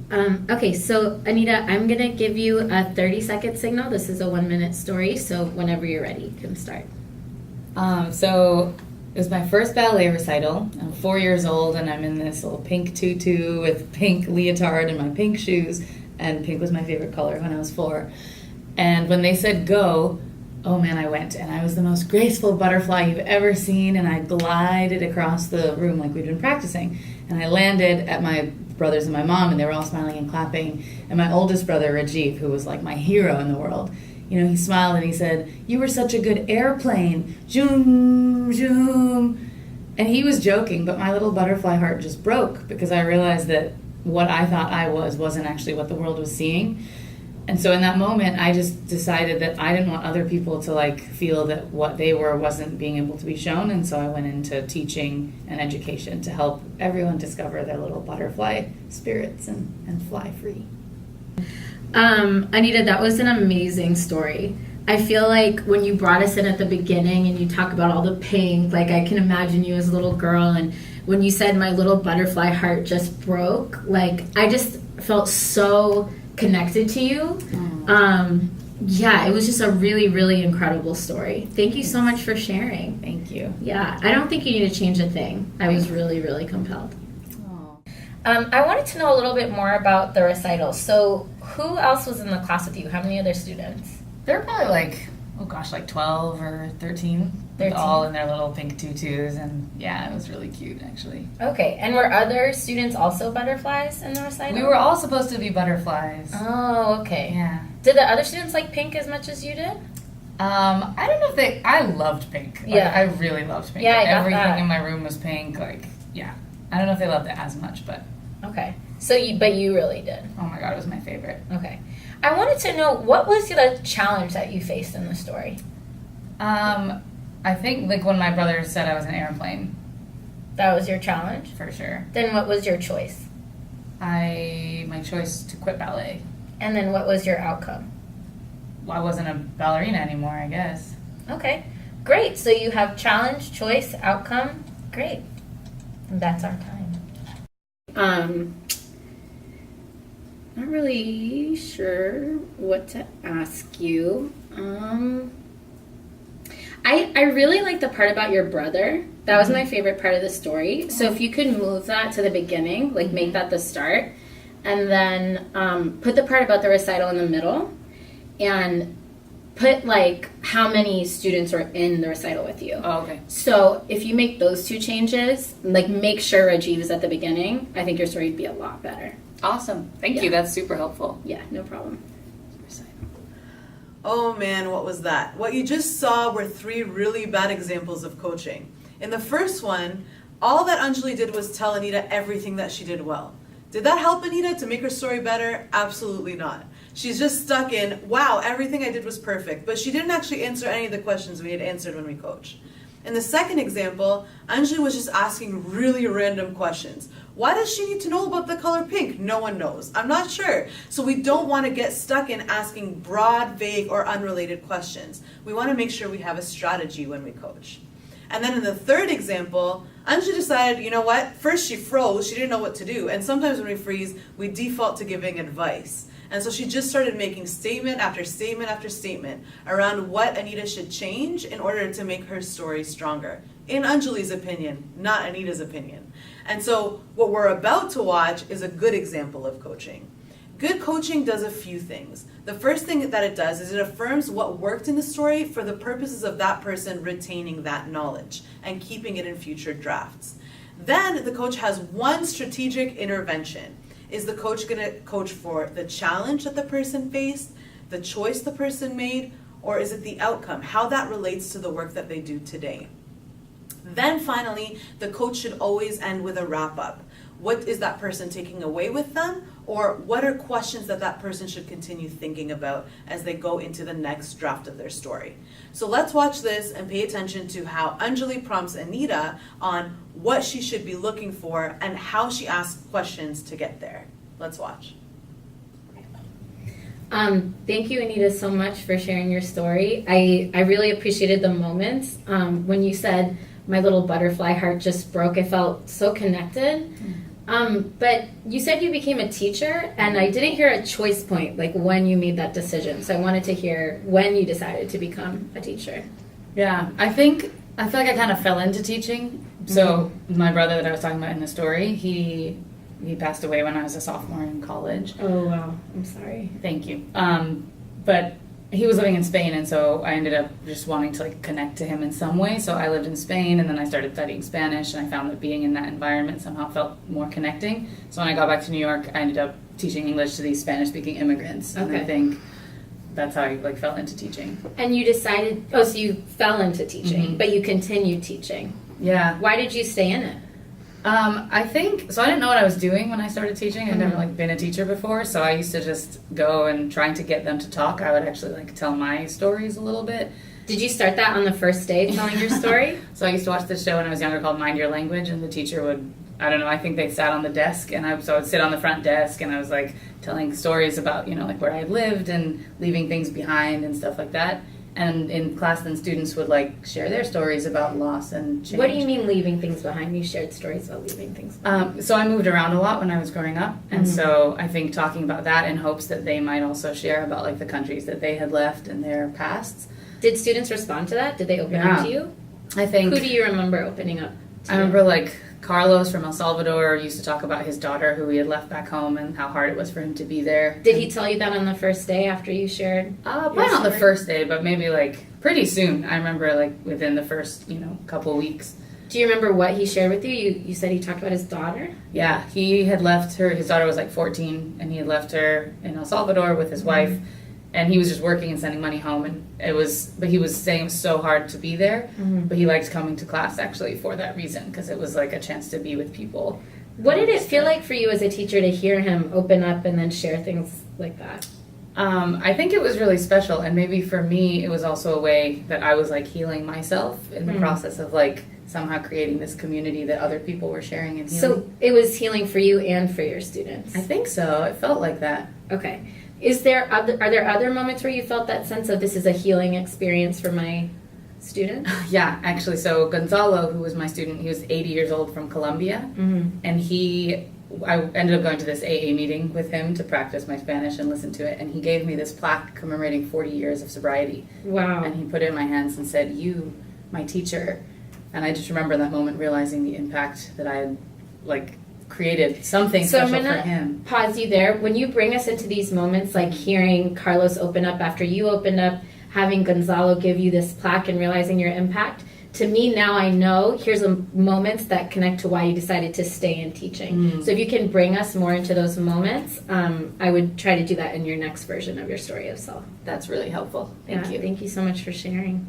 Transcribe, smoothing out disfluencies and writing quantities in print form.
Okay, so Anita, I'm going to give you a 30-second signal. This is a 1-minute story, so whenever you're ready, you can start. So it was my first ballet recital. I'm 4 years old, and I'm in this little pink tutu with pink leotard and my pink shoes, and pink was my favorite color when I was 4. And when they said go, oh man, I went, and I was the most graceful butterfly you've ever seen, and I glided across the room like we'd been practicing, and I landed at my brothers and my mom, and they were all smiling and clapping, and my oldest brother, Rajiv, who was like my hero in the world, you know, he smiled and he said, "You were such a good airplane, zoom, zoom," and he was joking, but my little butterfly heart just broke because I realized that what I thought I wasn't actually what the world was seeing. And so in that moment, I just decided that I didn't want other people to like feel that what they were wasn't being able to be shown. And so I went into teaching and education to help everyone discover their little butterfly spirits and fly free. Anita, that was an amazing story. I feel like when you brought us in at the beginning and you talk about all the pink, like I can imagine you as a little girl, and when you said my little butterfly heart just broke, like I just felt so connected to you. Yeah, it was just a really, really incredible story. Thank you so much for sharing. Thank you. Yeah, I don't think you need to change a thing. I was really, really compelled. I wanted to know a little bit more about the recital. So who else was in the class with you? How many other students? There were probably like 12 or 13. 13. All in their little pink tutus, and yeah, it was really cute actually. Okay, and were other students also butterflies in the recital? We were all supposed to be butterflies. Oh, okay. Yeah. Did the other students like pink as much as you did? I don't know if I loved pink. Like, Yeah. I really loved pink. Yeah, I got everything that. in my room was pink. Like, yeah. I don't know if they loved it as much, but Okay. So you really did. oh my god, it was my favorite. Okay. I wanted to know, what was the challenge that you faced in the story? I think like when my brother said I was an airplane, That was your challenge? for sure. Then what was your choice? My choice to quit ballet. And then what was your outcome? Well, I wasn't a ballerina anymore, I guess. Okay. Great. So you have challenge, choice, outcome. Great. And that's our time. Not really sure what to ask you. I really like the part about your brother. That was my favorite part of the story. So if you could move that to the beginning, like make that the start, and then put the part about the recital in the middle, and put like how many students are in the recital with you. Oh, okay. So if you make those two changes, like make sure Rajiv is at the beginning, I think your story would be a lot better. Awesome. Thank you. That's super helpful. Yeah, no problem. Oh man, what was that? What you just saw were 3 really bad examples of coaching. In the first one, all that Anjali did was tell Anita everything that she did well. Did that help Anita to make her story better? Absolutely not. She's just stuck in, wow, everything I did was perfect, but she didn't actually answer any of the questions we had answered when we coached. In the second example, Anjali was just asking really random questions. Why does she need to know about the color pink? No one knows. I'm not sure. So we don't want to get stuck in asking broad, vague, or unrelated questions. We want to make sure we have a strategy when we coach. And then in the third example, Anjali decided, you know what? First she froze, she didn't know what to do. And sometimes when we freeze, we default to giving advice. And so she just started making statement after statement after statement around what Anita should change in order to make her story stronger. In Anjali's opinion, not Anita's opinion. And so what we're about to watch is a good example of coaching. Good coaching does a few things. The first thing that it does is it affirms what worked in the story for the purposes of that person retaining that knowledge and keeping it in future drafts. Then the coach has one strategic intervention. Is the coach going to coach for the challenge that the person faced, the choice the person made, or is it the outcome, how that relates to the work that they do today? Then finally, the coach should always end with a wrap-up. What is that person taking away with them? Or what are questions that that person should continue thinking about as they go into the next draft of their story? So let's watch this and pay attention to how Anjali prompts Anita on what she should be looking for and how she asks questions to get there. Let's watch. Thank you, Anita, so much for sharing your story. I really appreciated the moments when you said, my little butterfly heart just broke. I felt so connected. But you said you became a teacher, and I didn't hear a choice point, like when you made that decision. So I wanted to hear when you decided to become a teacher. Yeah, I feel like I kind of fell into teaching. So my brother that I was talking about in the story, he passed away when I was a sophomore in college. Oh, wow. I'm sorry. Thank you. But he was living in Spain, and so I ended up just wanting to like connect to him in some way. So I lived in Spain, and then I started studying Spanish, and I found that being in that environment somehow felt more connecting. So when I got back to New York, I ended up teaching English to these Spanish-speaking immigrants, and I think that's how I like fell into teaching. And you decided, so you fell into teaching, but you continued teaching. Yeah. Why did you stay in it? I think so. I didn't know what I was doing when I started teaching. I'd never like been a teacher before, so I used to just go and trying to get them to talk. I would actually like tell my stories a little bit. Did you start that on the first day, telling your story? So I used to watch this show when I was younger called Mind Your Language, and the teacher would, I don't know, I think they sat on the desk, and I would sit on the front desk, and I was like telling stories about, you know, like where I lived and leaving things behind and stuff like that. And in class, then students would like share their stories about loss and change. What do you mean leaving things behind? You shared stories about leaving things behind. So I moved around a lot when I was growing up, and so I think talking about that in hopes that they might also share about like the countries that they had left and their pasts. Did students respond to that? Did they open up to you? I think. Who do you remember opening up to? I remember like Carlos from El Salvador used to talk about his daughter who he had left back home and how hard it was for him to be there. Did he tell you that on the first day after you shared? Probably not the first day, but maybe like pretty soon. I remember like within the first, couple weeks. Do you remember what he shared with you? You said he talked about his daughter? Yeah, he had left her, his daughter was like 14, and he had left her in El Salvador with his wife, and he was just working and sending money home, and but he was saying it was so hard to be there, but he liked coming to class actually for that reason, because it was like a chance to be with people. What did it feel like for you as a teacher to hear him open up and then share things like that? I think it was really special, and maybe for me it was also a way that I was like healing myself in the process of like somehow creating this community that other people were sharing and healing. So it was healing for you and for your students? I think so. It felt like that. Okay. Are there other moments where you felt that sense of this is a healing experience for my students? Yeah, actually. So Gonzalo, who was my student, he was 80 years old from Colombia, and I ended up going to this AA meeting with him to practice my Spanish and listen to it, and he gave me this plaque commemorating 40 years of sobriety. Wow. And he put it in my hands and said, "You, my teacher." And I just remember in that moment realizing the impact that I had like created something special for him. Pause you there. When you bring us into these moments, like hearing Carlos open up after you opened up, having Gonzalo give you this plaque and realizing your impact, to me now I know here's moments that connect to why you decided to stay in teaching. So if you can bring us more into those moments, I would try to do that in your next version of your story of self. That's really helpful. Thank you. Thank you so much for sharing.